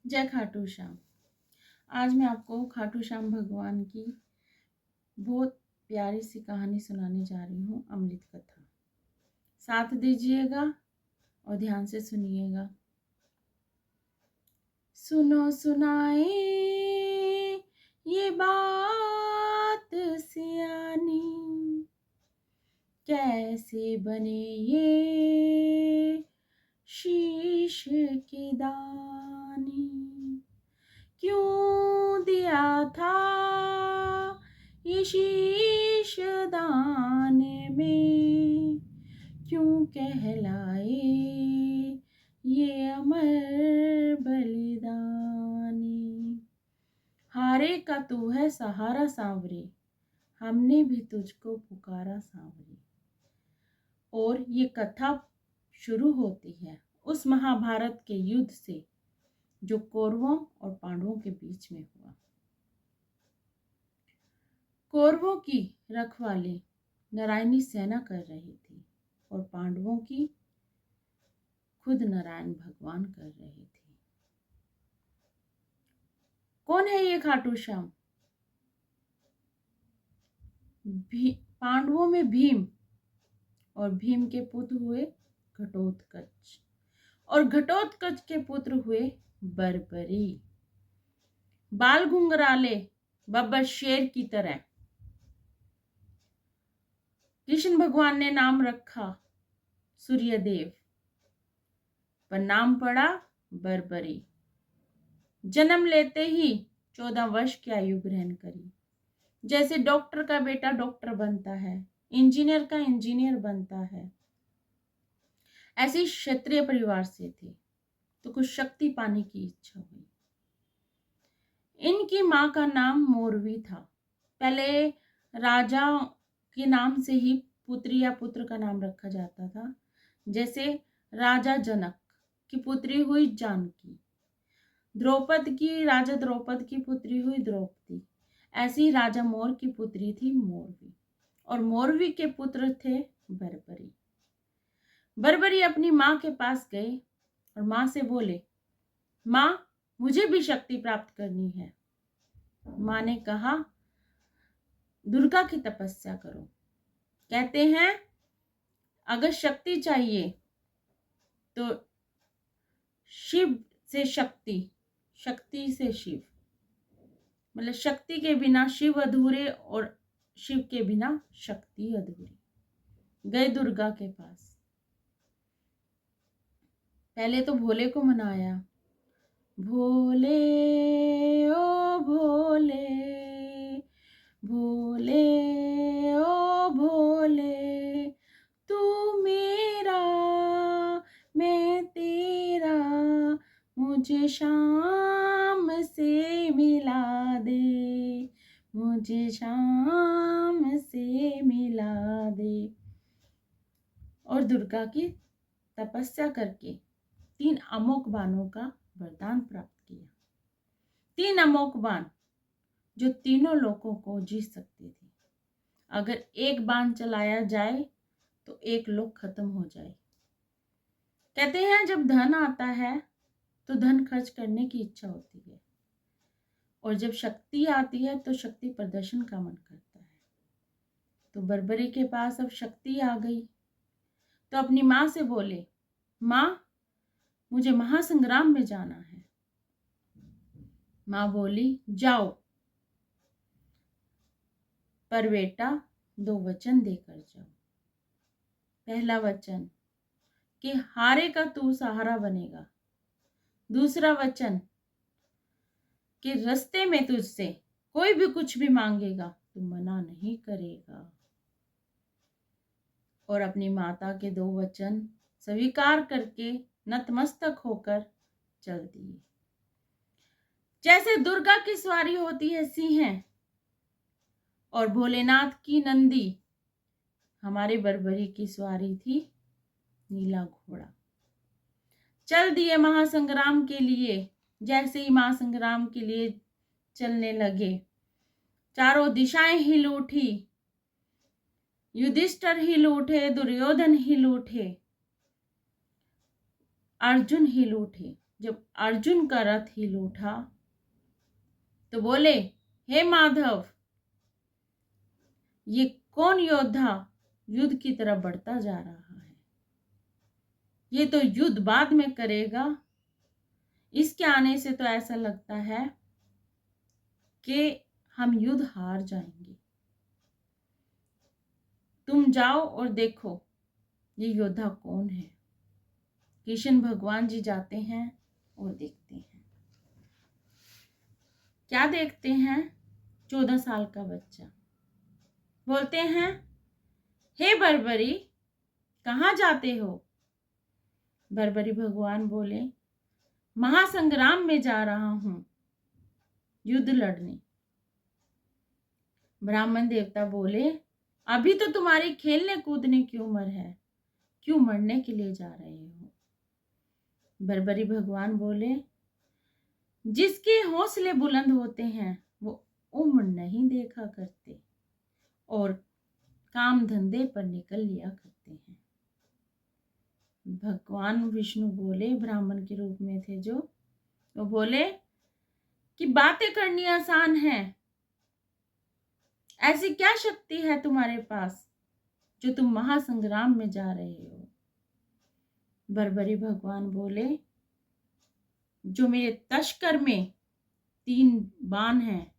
जय खाटू श्याम। आज मैं आपको खाटू श्याम भगवान की बहुत प्यारी सी कहानी सुनाने जा रही हूँ, अमृत कथा। साथ दीजिएगा और ध्यान से सुनिएगा। सुनो सुनाए ये बात सियानी, कैसे बने ये शीश के दानी। क्यों दिया था ये शीश दाने में, क्यों कहलाए ये अमर बलिदानी। हारे का तू है सहारा सांवरे, हमने भी तुझको पुकारा सांवरे। और ये कथा शुरू होती है उस महाभारत के युद्ध से जो कौरवों और पांडवों के बीच में हुआ। कौरवों की रखवाली नारायणी सेना कर रही थी और पांडवों की खुद नारायण भगवान कर रहे थे। कौन है ये खाटू श्याम? पांडवों में भीम और भीम के पुत्र हुए घटोत्कच और घटोत्कच के पुत्र हुए बर्बरी। बाल घुंघराले बब्बर शेर की तरह कृष्ण भगवान ने नाम रखा सूर्यदेव, पर नाम पड़ा बर्बरी। जन्म लेते ही 14 वर्ष की आयु ग्रहण करी। जैसे डॉक्टर का बेटा डॉक्टर बनता है, इंजीनियर का इंजीनियर बनता है, ऐसे क्षत्रिय परिवार से थे तो कुछ शक्ति पाने की इच्छा हुई। इनकी माँ का नाम मोरवी था। पहले राजा के नाम से ही पुत्री या पुत्र का नाम रखा जाता था। जैसे राजा जनक की पुत्री हुई जानकी, राजा द्रौपद की पुत्री हुई द्रौपदी। ऐसी राजा मोर की पुत्री थी मोरवी और मोरवी के पुत्र थे बर्बरी। बर्बरी अपनी माँ के पास गए और माँ से बोले, माँ मुझे भी शक्ति प्राप्त करनी है। माँ ने कहा, दुर्गा की तपस्या करो। कहते हैं अगर शक्ति चाहिए तो शिव से शक्ति, शक्ति से शिव, मतलब शक्ति के बिना शिव अधूरे और शिव के बिना शक्ति अधूरी। गए दुर्गा के पास। पहले तो भोले को मनाया, भोले ओ भोले, भोले ओ भोले, तू मेरा मैं तेरा, मुझे शाम से मिला दे, मुझे शाम से मिला दे। और दुर्गा की तपस्या करके 3 अमोघ बाणों का वरदान प्राप्त किया। 3 अमोघ बाण जो तीनों लोगों को जीत सकते थे। अगर एक बाण चलाया जाए तो एक लोक खत्म हो जाए। कहते हैं जब धन आता है तो धन खर्च करने की इच्छा होती है, और जब शक्ति आती है तो शक्ति प्रदर्शन का मन करता है। तो बर्बरी के पास अब शक्ति आ गई तो अपनी माँ से बोले, माँ मुझे महासंग्राम में जाना है। माँ बोली, जाओ, पर बेटा 2 वचन देकर जाओ। पहला वचन कि हारे का तू सहारा बनेगा। दूसरा वचन कि रास्ते में तुझसे कोई भी कुछ भी मांगेगा तू मना नहीं करेगा। और अपनी माता के 2 वचन स्वीकार करके नतमस्तक होकर चल दिए। जैसे दुर्गा की सवारी होती है सिंह और भोलेनाथ की नंदी, हमारे बर्बरी की सवारी थी नीला घोड़ा। चल दिए महासंग्राम के लिए। जैसे ही महासंग्राम के लिए चलने लगे, चारों दिशाएं हिल उठी। युधिष्ठिर हिल उठे, दुर्योधन हिल उठे, अर्जुन हिल उठे। जब अर्जुन का रथ हिल उठा तो बोले, हे माधव, ये कौन योद्धा युद्ध की तरफ बढ़ता जा रहा है? ये तो युद्ध बाद में करेगा। इसके आने से तो ऐसा लगता है कि हम युद्ध हार जाएंगे। तुम जाओ और देखो ये योद्धा कौन है। कृष्ण भगवान जी जाते हैं और देखते हैं। क्या देखते हैं? 14 साल का बच्चा। बोलते हैं, हे बर्बरी, कहाँ जाते हो? बर्बरी भगवान बोले, महासंग्राम में जा रहा हूं, युद्ध लड़ने। ब्राह्मण देवता बोले, अभी तो तुम्हारी खेलने कूदने की उम्र है, क्यों मरने के लिए जा रहे हो? बर्बरी भगवान बोले, जिसके हौसले बुलंद होते हैं वो उम्र नहीं देखा करते और काम धंधे पर निकल लिया करते हैं। भगवान विष्णु बोले, ब्राह्मण के रूप में थे जो, वो बोले कि बातें करनी आसान है। ऐसी क्या शक्ति है तुम्हारे पास जो तुम महासंग्राम में जा रहे हो? बर्बरी भगवान बोले, जो मेरे तश्कर में 3 बाण हैं,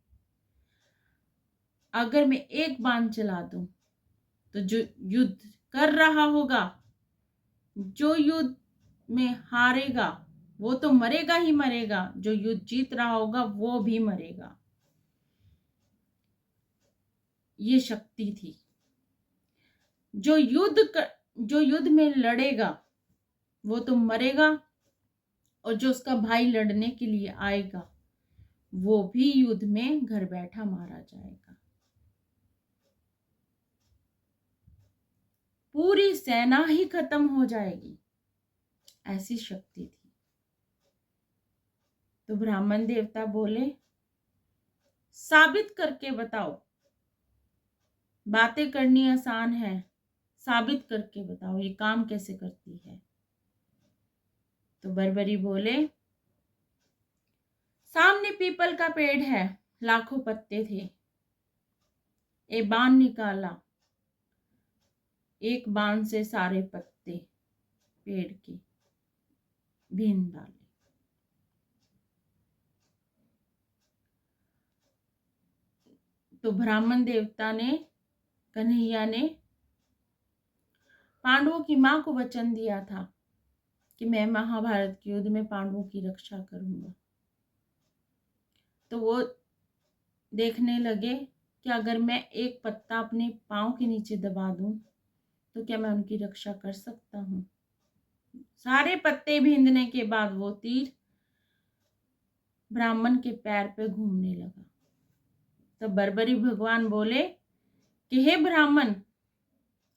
अगर मैं एक बाण चला दूं तो जो युद्ध कर रहा होगा, जो युद्ध में हारेगा वो तो मरेगा ही मरेगा, जो युद्ध जीत रहा होगा वो भी मरेगा। ये शक्ति थी। जो युद्ध में लड़ेगा वो तो मरेगा और जो उसका भाई लड़ने के लिए आएगा वो भी युद्ध में घर बैठा मारा जाएगा। पूरी सेना ही खत्म हो जाएगी, ऐसी शक्ति थी। तो ब्राह्मण देवता बोले, साबित करके बताओ। बातें करनी आसान है, साबित करके बताओ ये काम कैसे करती है। तो बर्बरी बोले, सामने पीपल का पेड़ है, लाखों पत्ते थे। एक बाण निकाला, एक बाण से सारे पत्ते पेड़ के बीन डाले। तो ब्राह्मण देवता ने, कन्हैया ने पांडवों की मां को वचन दिया था कि मैं महाभारत के युद्ध में पांडवों की रक्षा करूंगा। तो वो देखने लगे कि अगर मैं एक पत्ता अपने पांव के नीचे दबा दूं तो क्या मैं उनकी रक्षा कर सकता हूं। सारे पत्ते भींदने के बाद वो तीर ब्राह्मण के पैर पे घूमने लगा। तो बर्बरी भगवान बोले कि हे ब्राह्मण,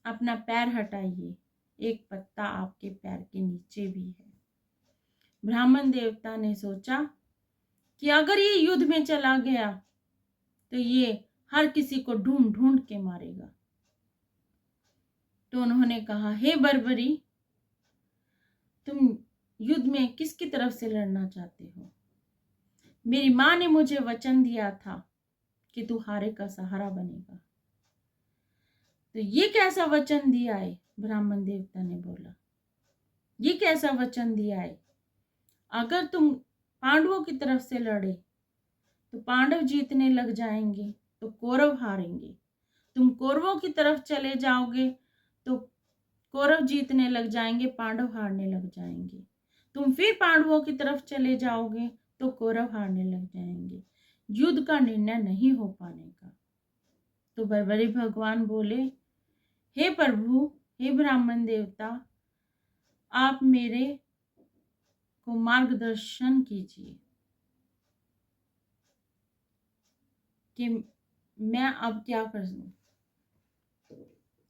अपना पैर हटाइए, एक पत्ता आपके पैर के नीचे भी है। ब्राह्मण देवता ने सोचा कि अगर ये युद्ध में चला गया तो ये हर किसी को ढूंढ ढूंढ के मारेगा। तो उन्होंने कहा, हे बर्बरी, तुम युद्ध में किसकी तरफ से लड़ना चाहते हो? मेरी मां ने मुझे वचन दिया था कि तू हारे का सहारा बनेगा। तो ये कैसा वचन दिया है? ब्राह्मण देवता ने बोला, ये कैसा वचन दिया है? अगर तुम पांडवों की तरफ से लड़े तो पांडव जीतने लग जाएंगे तो कौरव हारेंगे। तुम कौरवों की तरफ चले जाओगे तो कौरव जीतने लग जाएंगे, पांडव हारने लग जाएंगे। तुम फिर पांडवों की तरफ चले जाओगे तो कौरव हारने लग जाएंगे। युद्ध का निर्णय नहीं हो पाने का। तो बर्बरी भगवान बोले, हे प्रभु, हे ब्राह्मण देवता, आप मेरे को मार्गदर्शन कीजिए कि मैं अब क्या करूं।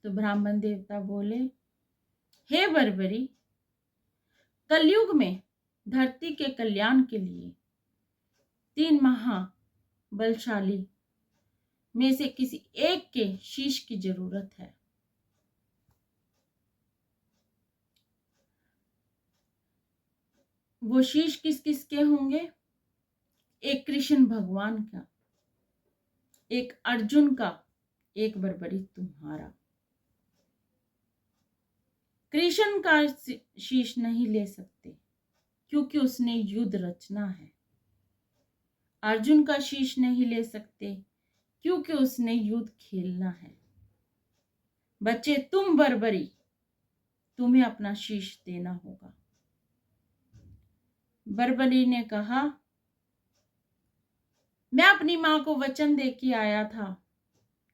तो ब्राह्मण देवता बोले, हे बर्बरी, कलयुग में धरती के कल्याण के लिए 3 महाबलशाली में से किसी एक के शीश की जरूरत है। वो शीश किस किस के होंगे? एक कृष्ण भगवान का, एक अर्जुन का, एक बर्बरी तुम्हारा। कृष्ण का शीश नहीं ले सकते क्योंकि उसने युद्ध रचना है। अर्जुन का शीश नहीं ले सकते क्योंकि उसने युद्ध खेलना है। बच्चे तुम बर्बरी, तुम्हें अपना शीश देना होगा। बर्बरी ने कहा, मैं अपनी मां को वचन दे के आया था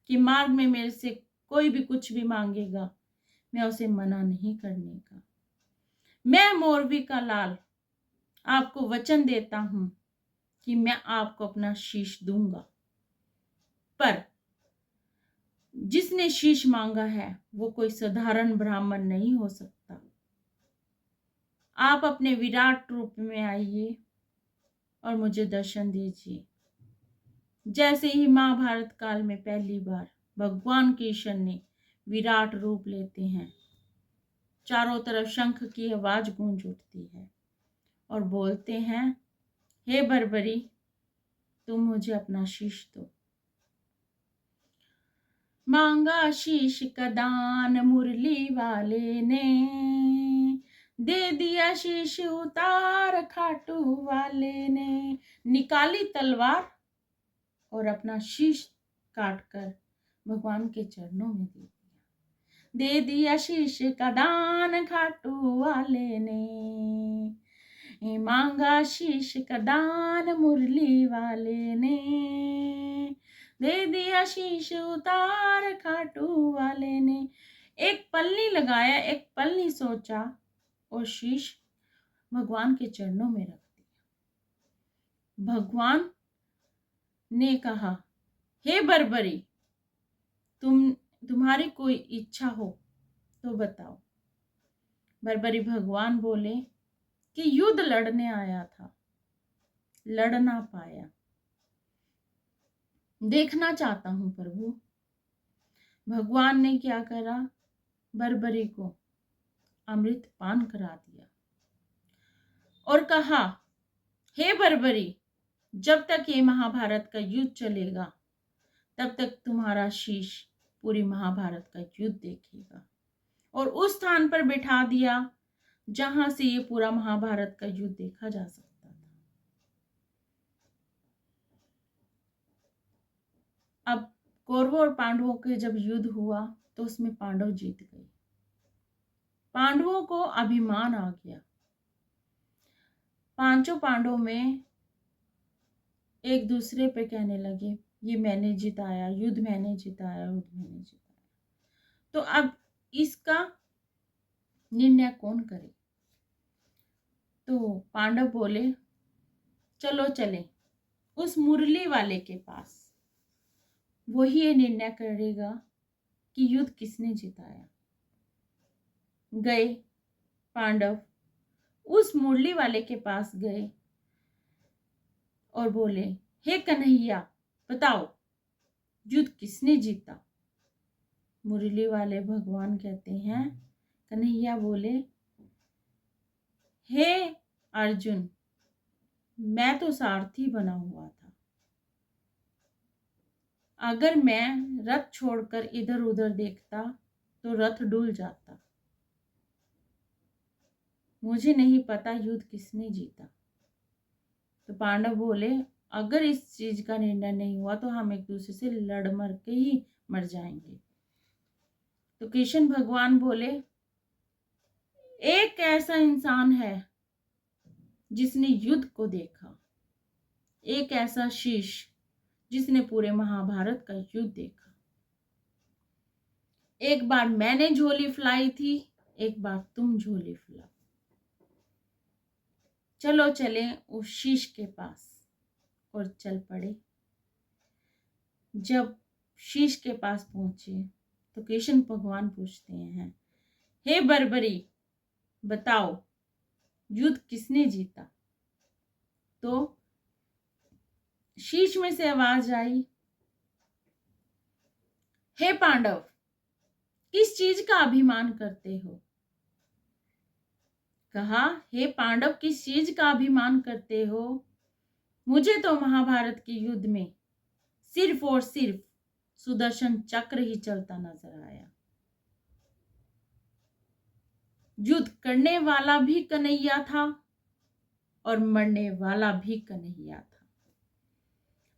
कि मार्ग में मेरे से कोई भी कुछ भी मांगेगा, मैं उसे मना नहीं करने का। मैं मोरवी का लाल आपको वचन देता हूं कि मैं आपको अपना शीश दूंगा, पर जिसने शीश मांगा है वो कोई साधारण ब्राह्मण नहीं हो सकता। आप अपने विराट रूप में आइए और मुझे दर्शन दीजिए। जैसे ही महाभारत काल में पहली बार भगवान कृष्ण ने विराट रूप लेते हैं, चारों तरफ शंख की आवाज गूंज उठती है और बोलते हैं, हे बर्बरी, तुम मुझे अपना शीश दो। मांगा शीश का दान मुरली वाले ने, दे दिया शीश उतार खाटू वाले ने। निकाली तलवार और अपना शीश काटकर भगवान के चरणों में दे दिया शीश का दान खाटू वाले ने। मांगा शीश का दान मुरली वाले ने, दे दिया शीश उतार खाटू वाले ने। एक पल्ली लगाया, एक पल्ली सोचा और शीश भगवान के चरणों में रख दिया। भगवान ने कहा, हे बर्बरी, तुम्हारी कोई इच्छा हो तो बताओ। बर्बरी भगवान बोले कि युद्ध लड़ने आया था, लड़ ना पाया, देखना चाहता हूं प्रभु। भगवान ने क्या करा, बर्बरी को अमृत पान करा दिया और कहा, हे बर्बरी, जब तक ये महाभारत का युद्ध चलेगा तब तक तुम्हारा शीश पूरी महाभारत का युद्ध देखेगा। और उस स्थान पर बिठा दिया जहां से ये पूरा महाभारत का युद्ध देखा जा सकता था। अब कौरवों और पांडवों के जब युद्ध हुआ तो उसमें पांडव जीत गए। पांडवों को अभिमान आ गया। पांचों पांडवों में एक दूसरे पे कहने लगे, ये मैंने जिताया, युद्ध मैंने जिताया, युद्ध मैंने जिताया। तो अब इसका निर्णय कौन करे? तो पांडव बोले, चलो चले उस मुरली वाले के पास, वही ये निर्णय करेगा कि युद्ध किसने जिताया। गए पांडव, उस मुरली वाले के पास गए और बोले, हे कन्हैया, बताओ युद्ध किसने जीता। मुरली वाले भगवान कहते हैं, कन्हैया बोले, हे अर्जुन, मैं तो सारथी बना हुआ था, अगर मैं रथ छोड़कर इधर उधर देखता तो रथ डुल जाता। मुझे नहीं पता युद्ध किसने जीता। तो पांडव बोले, अगर इस चीज का निर्णय नहीं हुआ तो हम एक दूसरे से लड़ मर के ही मर जाएंगे। तो कृष्ण भगवान बोले, एक ऐसा इंसान है जिसने युद्ध को देखा, एक ऐसा शीश जिसने पूरे महाभारत का युद्ध देखा। एक बार मैंने झोली फैलाई थी, एक बार तुम झोली फैलाओ। चलो चले उस शीश के पास और चल पड़े। जब शीश के पास पहुंचे तो कृष्ण भगवान पूछते हैं, हे बर्बरी, बताओ युद्ध किसने जीता। तो शीश में से आवाज आई, हे पांडव, किस चीज का अभिमान करते हो। कहा, हे पांडव, किस चीज का अभिमान करते हो? मुझे तो महाभारत के युद्ध में सिर्फ और सिर्फ सुदर्शन चक्र ही चलता नजर आया। युद्ध करने वाला भी कन्हैया था और मरने वाला भी कन्हैया था।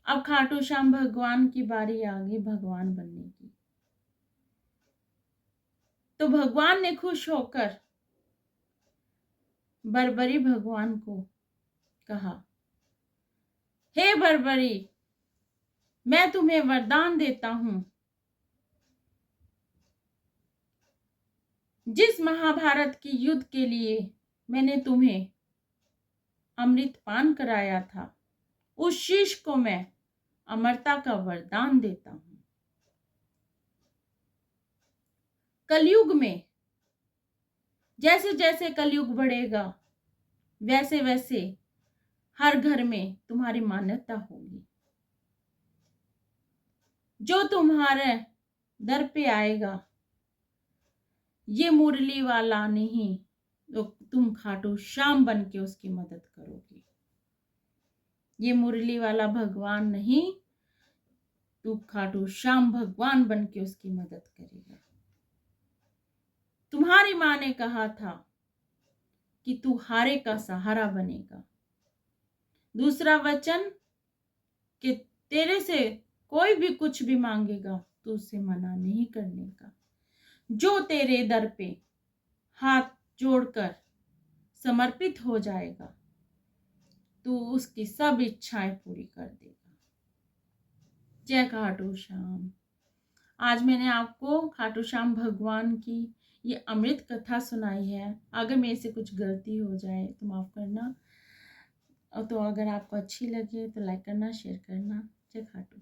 अब खाटू श्याम भगवान की बारी आ गई भगवान बनने की। तो भगवान ने खुश होकर बर्बरी भगवान को कहा, हे बर्बरी, मैं तुम्हें वरदान देता हूं, जिस महाभारत की युद्ध के लिए मैंने तुम्हें अमृत पान कराया था, उस शीश को मैं अमरता का वरदान देता हूं। कलयुग में जैसे जैसे कलयुग बढ़ेगा, वैसे वैसे हर घर में तुम्हारी मान्यता होगी। जो तुम्हारे दर पे आएगा, ये मुरली वाला नहीं, तो तुम खाटू श्याम बन के उसकी मदद करोगे। ये मुरली वाला भगवान नहीं, तू खाटू श्याम भगवान बन के उसकी मदद करेगा। तुम्हारी माँ ने कहा था कि तू हारे का सहारा बनेगा। दूसरा वचन कि तेरे से कोई भी कुछ भी मांगेगा तो उसे मना नहीं करने का। जो तेरे दर पे हाथ जोड़कर समर्पित हो जाएगा, तू उसकी सब इच्छाएं पूरी कर देगा। जय खाटू श्याम। आज मैंने आपको खाटू श्याम भगवान की ये अमृत कथा सुनाई है। अगर मेरे से कुछ गलती हो जाए तो माफ करना। तो अगर आपको अच्छी लगे तो लाइक करना, शेयर करना। जय खाटू।